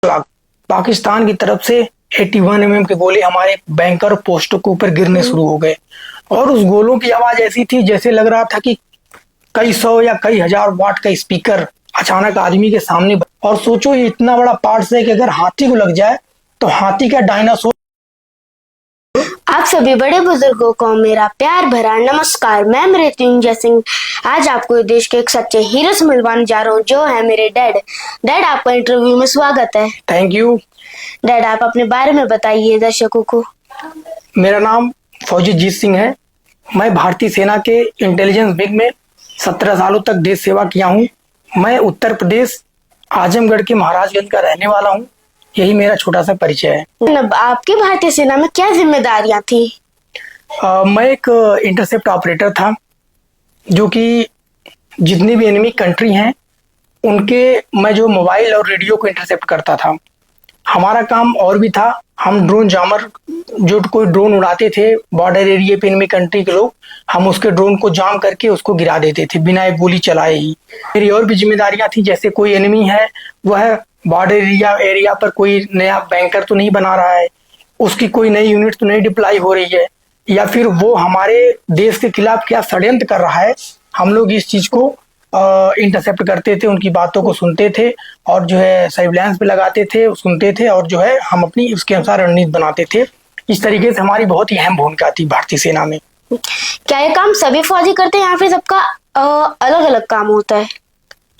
पाकिस्तान की तरफ से 81 के गोले हमारे बैंकर पोस्टों के ऊपर गिरने शुरू हो गए और उस गोलों की आवाज ऐसी थी जैसे लग रहा था कि कई सौ या कई हजार वाट का स्पीकर अचानक आदमी के सामने। और सोचो ये इतना बड़ा पार्ट्स है कि अगर हाथी को लग जाए तो हाथी का डायनासोर। आप सभी बड़े बुजुर्गों को मेरा प्यार भरा नमस्कार। मैं मृत्युंजय सिंह आज आपको देश के एक सच्चे हीरो से मिलवाने जा रहा हूँ जो है मेरे डैड। आपका इंटरव्यू में स्वागत है। Thank you. डैड, आप अपने बारे में बताइए दर्शकों को। मेरा नाम फौजी जीत सिंह है। मैं भारतीय सेना के इंटेलिजेंस विंग में 17 सालों तक देश सेवा किया हूँ। मैं उत्तर प्रदेश आजमगढ़ के महाराजगंज का रहने वाला हूँ। यही मेरा छोटा सा परिचय है। आपकी भारतीय सेना में क्या जिम्मेदारियां थी? मैं एक इंटरसेप्ट ऑपरेटर था जो कि जितनी भी एनिमी कंट्री हैं उनके मैं जो मोबाइल और रेडियो को इंटरसेप्ट करता था। हमारा काम और भी था। हम ड्रोन जामर, जो कोई ड्रोन उड़ाते थे बॉर्डर एरिया पे एनिमी कंट्री के लोग, हम उसके ड्रोन को जाम करके उसको गिरा देते थे बिना एक गोली चलाए ही। मेरी और भी जिम्मेदारियां थी, जैसे कोई एनिमी है वह बॉर्डर एरिया पर कोई नया बैंकर तो नहीं बना रहा है, उसकी कोई नई यूनिट तो नहीं डिप्लॉय हो रही है, या फिर वो हमारे देश के खिलाफ क्या षड्यंत्र कर रहा है। हम लोग इस चीज को इंटरसेप्ट करते थे, उनकी बातों को सुनते थे और जो है सर्विलांस पे लगाते थे, सुनते थे और जो है हम अपनी उसके अनुसार रणनीति बनाते थे। इस तरीके से हमारी बहुत ही अहम भूमिका थी भारतीय सेना में। क्या ये काम सभी फौजी करते हैं या फिर सबका अलग अलग काम होता है?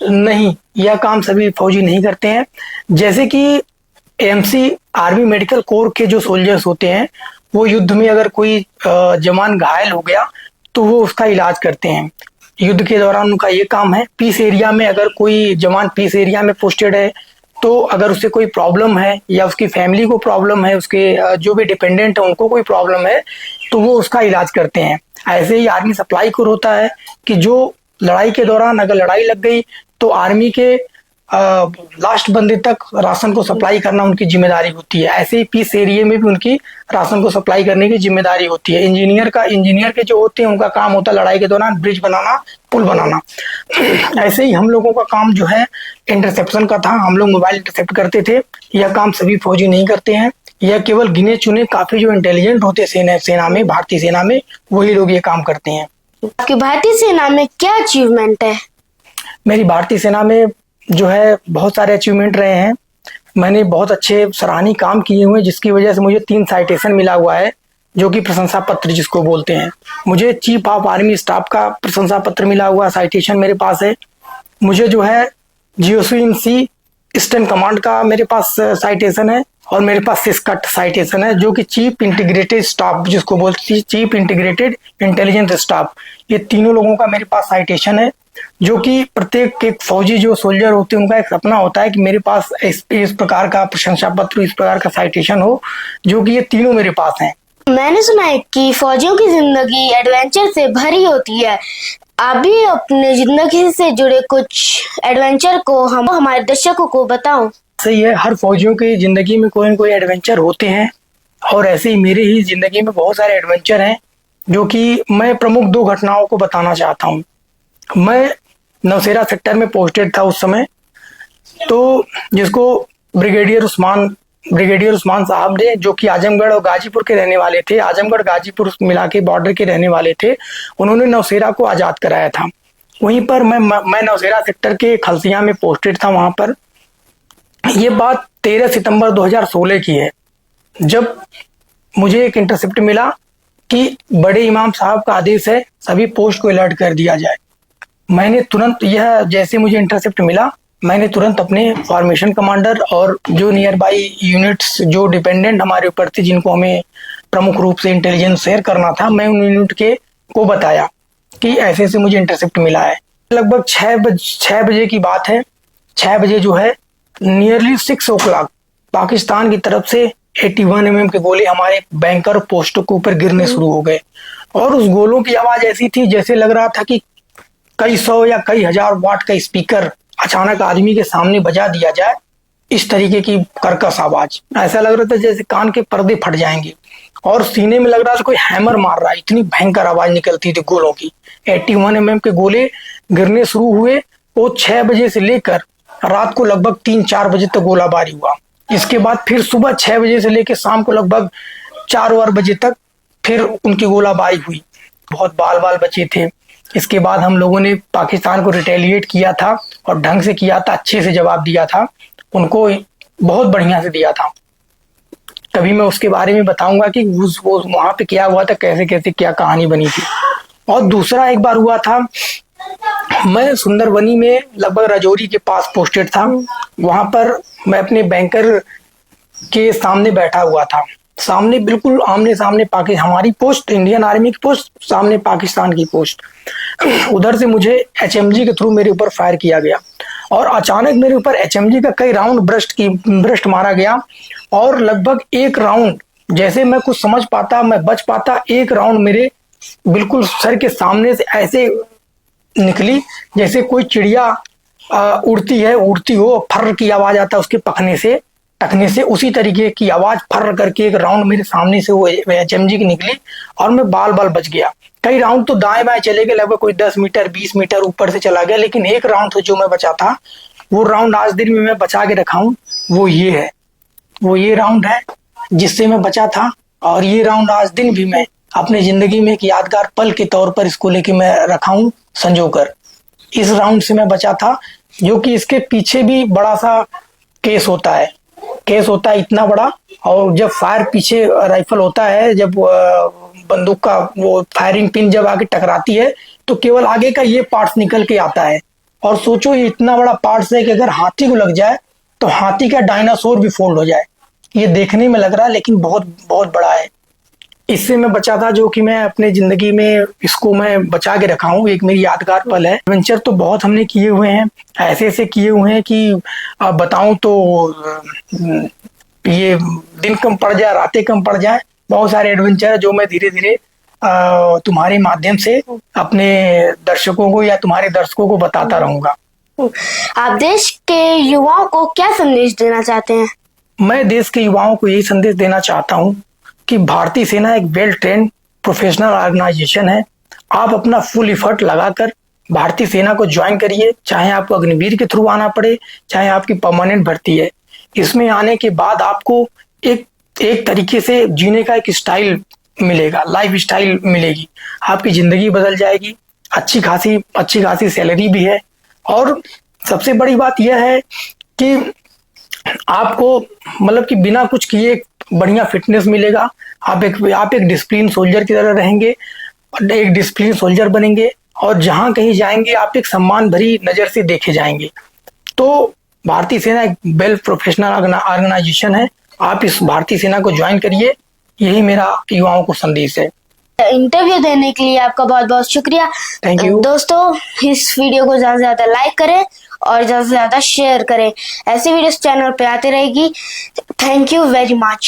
नहीं, यह काम सभी फौजी नहीं करते हैं। जैसे कि एएमसी आर्मी मेडिकल कोर के जो सोल्जर्स होते हैं वो युद्ध में अगर कोई जवान घायल हो गया तो वो उसका इलाज करते हैं। युद्ध के दौरान उनका ये काम है। पीस एरिया में अगर कोई जवान पीस एरिया में पोस्टेड है तो अगर उसे कोई प्रॉब्लम है या उसकी फैमिली को प्रॉब्लम है, उसके जो भी डिपेंडेंट है उनको कोई प्रॉब्लम है तो वो उसका इलाज करते हैं। ऐसे ही आर्मी सप्लाई कोर होता है कि जो लड़ाई के दौरान अगर लड़ाई लग गई तो आर्मी के लास्ट बंदे तक राशन को सप्लाई करना उनकी जिम्मेदारी होती है। ऐसे ही पीस एरिया में भी उनकी राशन को सप्लाई करने की जिम्मेदारी होती है। इंजीनियर के जो होते हैं उनका काम होता है लड़ाई के दौरान ब्रिज बनाना, पुल बनाना। ऐसे ही हम लोगों का काम जो है इंटरसेप्शन का था। हम लोग मोबाइल इंटरसेप्ट करते थे। यह काम सभी फौजी नहीं करते हैं। यह केवल गिने चुने काफी जो इंटेलिजेंट होते सेना में, भारतीय सेना में, वही लोग ये काम करते हैं। आपकी भारतीय सेना में क्या अचीवमेंट है? मेरी भारतीय सेना में जो है बहुत सारे अचीवमेंट रहे हैं। मैंने बहुत अच्छे सराहनीय काम किए हुए जिसकी वजह से मुझे 3 साइटेशन मिला हुआ है, जो कि प्रशंसा पत्र जिसको बोलते हैं। मुझे चीफ ऑफ आर्मी स्टाफ का प्रशंसा पत्र मिला हुआ साइटेशन मेरे पास है। मुझे जो है GOC-in-C ईस्टर्न कमांड का मेरे पास साइटेशन है और मेरे पास सिस्कट साइटेशन है, जो कि चीफ इंटीग्रेटेड स्टाफ जिसको बोलते हैं, चीफ इंटीग्रेटेड इंटेलिजेंस स्टाफ। ये तीनों लोगों का मेरे पास साइटेशन है, जो कि प्रत्येक एक फौजी जो सोल्जर होते हैं उनका एक सपना होता है कि मेरे पास इस प्रकार का प्रशंसा पत्र, इस प्रकार का साइटेशन हो, जो कि ये तीनों मेरे पास हैं। मैंने सुना है कि फौजियों की जिंदगी एडवेंचर से भरी होती है। आप भी अपने जिंदगी से जुड़े कुछ एडवेंचर को हमारे दर्शकों को बताओ। सही है, हर फौजियों की जिंदगी में कोई न कोई एडवेंचर होते हैं और ऐसे ही मेरे ही जिंदगी में बहुत सारे एडवेंचर हैं, जो कि मैं प्रमुख 2 घटनाओं को बताना चाहता हूँ। मैं नौशेरा सेक्टर में पोस्टेड था उस समय, तो जिसको ब्रिगेडियर उस्मान साहब ने, जो कि आजमगढ़ और गाजीपुर के रहने वाले थे, आजमगढ़ गाजीपुर मिला के बॉर्डर के रहने वाले थे, उन्होंने नौशेरा को आजाद कराया था। वहीं पर मैं नौशेरा सेक्टर के खलसिया में पोस्टेड था। वहां पर ये बात 13 सितंबर 2016 की है, जब मुझे एक इंटरसेप्ट मिला कि बड़े इमाम साहब का आदेश है सभी पोस्ट को अलर्ट कर दिया जाए। मैंने तुरंत, यह जैसे मुझे इंटरसेप्ट मिला, मैंने तुरंत अपने फॉर्मेशन कमांडर और जो नियर बाई यूनिट्स जो डिपेंडेंट हमारे ऊपर थे, जिनको हमें प्रमुख रूप से इंटेलिजेंस शेयर करना था, मैं उन यूनिट को बताया कि ऐसे ऐसे मुझे इंटरसेप्ट मिला है। लगभग 6 बजे की बात है। 6 बजे जो है नियरली 6 o'clock पाकिस्तान की तरफ से 81 के गोले हमारे बैंकर पोस्टों के ऊपर गिरने शुरू हो गए और उस गोलों की आवाज ऐसी थी जैसे लग रहा था कि कई सौ या कई हजार वाट का स्पीकर अचानक आदमी के सामने बजा दिया जाए। इस तरीके की कर्कश आवाज, ऐसा लग रहा था जैसे कान के पर्दे फट जाएंगे और सीने में लग रहा था कोई हैमर मार रहा है। इतनी भयंकर आवाज निकलती थी गोलों की। 81 के गोले गिरने शुरू हुए। वो 6 बजे से लेकर रात को लगभग 3-4 बजे तक गोलाबारी हुआ। इसके बाद फिर सुबह 6 बजे से लेकर शाम को लगभग 4 बजे तक फिर उनकी गोलाबारी हुई। बहुत बाल बाल बचे थे। इसके बाद हम लोगों ने पाकिस्तान को रिटेलिएट किया था और ढंग से किया था, अच्छे से जवाब दिया था, उनको बहुत बढ़िया से दिया था। कभी मैं उसके बारे में बताऊंगा कि वो वहां पे क्या हुआ था, कैसे कैसे क्या कहानी बनी थी। और दूसरा एक बार हुआ था, मैं सुंदरबनी में लगभग राजौरी के पास पोस्टेड था। वहां पर मैं अपने बैंकर के सामने बैठा हुआ था। सामने बिल्कुल आमने सामने हमारी पोस्ट, इंडियन आर्मी की पोस्ट, सामने पाकिस्तान की पोस्ट। उधर से मुझे एचएमजी के थ्रू मेरे ऊपर फायर किया गया और अचानक मेरे ऊपर एचएमजी का कई राउंड ब्रस्ट मारा गया। और लगभग एक राउंड, जैसे मैं कुछ समझ पाता, मैं बच पाता, एक राउंड मेरे बिल्कुल सर के सामने से ऐसे निकली जैसे कोई चिड़िया उड़ती हो, फर्र की आवाज आता है उसके टकने से उसी तरीके की आवाज फर्र करके एक राउंड मेरे सामने से वो एचएमजी की निकली और मैं बाल बाल बच गया। कई राउंड तो दाएं बाएं चले गए, लगभग कोई 10 मीटर 20 मीटर ऊपर से चला गया, लेकिन एक राउंड तो जो मैं बचा था, वो राउंड आज दिन में मैं बचा के रखा हूं। वो ये राउंड है जिससे मैं बचा था। और ये राउंड आज दिन भी मैं अपनी जिंदगी में एक यादगार पल के तौर पर इसको लेके मैं रखा हूं संजोकर। इस राउंड से मैं बचा था, जो कि इसके पीछे भी बड़ा सा केस होता है इतना बड़ा। और जब फायर पीछे राइफल होता है, जब बंदूक का वो फायरिंग पिन जब आगे टकराती है तो केवल आगे का ये पार्ट्स निकल के आता है। और सोचो ये इतना बड़ा पार्ट्स है कि अगर हाथी को लग जाए तो हाथी का डायनासोर भी फोल्ड हो जाए। ये देखने में लग रहा है लेकिन बहुत बहुत बड़ा है। इससे मैं बचा था, जो कि मैं अपने जिंदगी में इसको मैं बचा के रखा हूँ। एक मेरी यादगार पल है। एडवेंचर तो बहुत हमने किए हुए हैं, ऐसे किए हुए हैं कि बताऊं तो ये दिन कम पड़ जाए, रातें कम पड़ जाए। बहुत सारे एडवेंचर है जो मैं धीरे धीरे तुम्हारे माध्यम से अपने दर्शकों को या तुम्हारे दर्शकों को बताता रहूंगा। आप देश के युवाओं को क्या संदेश देना चाहते हैं? मैं देश के युवाओं को यही संदेश देना चाहता हूँ कि भारतीय सेना एक वेल ट्रेन प्रोफेशनल ऑर्गेनाइजेशन है। आप अपना फुल इफर्ट लगाकर भारतीय सेना को ज्वाइन करिए, चाहे आपको अग्निवीर के थ्रू आना पड़े, चाहे आपकी परमानेंट भर्ती है। इसमें आने के बाद आपको एक तरीके से जीने का एक स्टाइल मिलेगा, लाइफ स्टाइल मिलेगी, आपकी जिंदगी बदल जाएगी। अच्छी खासी सैलरी भी है। और सबसे बड़ी बात यह है कि आपको मतलब कि बिना कुछ किए बढ़िया फिटनेस मिलेगा। आप एक डिसिप्लिन सोल्जर की तरह रहेंगे, एक डिसिप्लिन सोल्जर बनेंगे और जहां कहीं जाएंगे आप एक सम्मान भरी नजर से देखे जाएंगे। तो भारतीय सेना एक वेल प्रोफेशनल ऑर्गेनाइजेशन है। आप इस भारतीय सेना को ज्वाइन करिए, यही मेरा युवाओं को संदेश है। इंटरव्यू देने के लिए आपका बहुत बहुत शुक्रिया। Thank you. दोस्तों, इस वीडियो को ज्यादा से ज्यादा लाइक करें और ज्यादा से ज्यादा शेयर करें। ऐसी वीडियोस चैनल पे आती रहेगी। Thank you very much.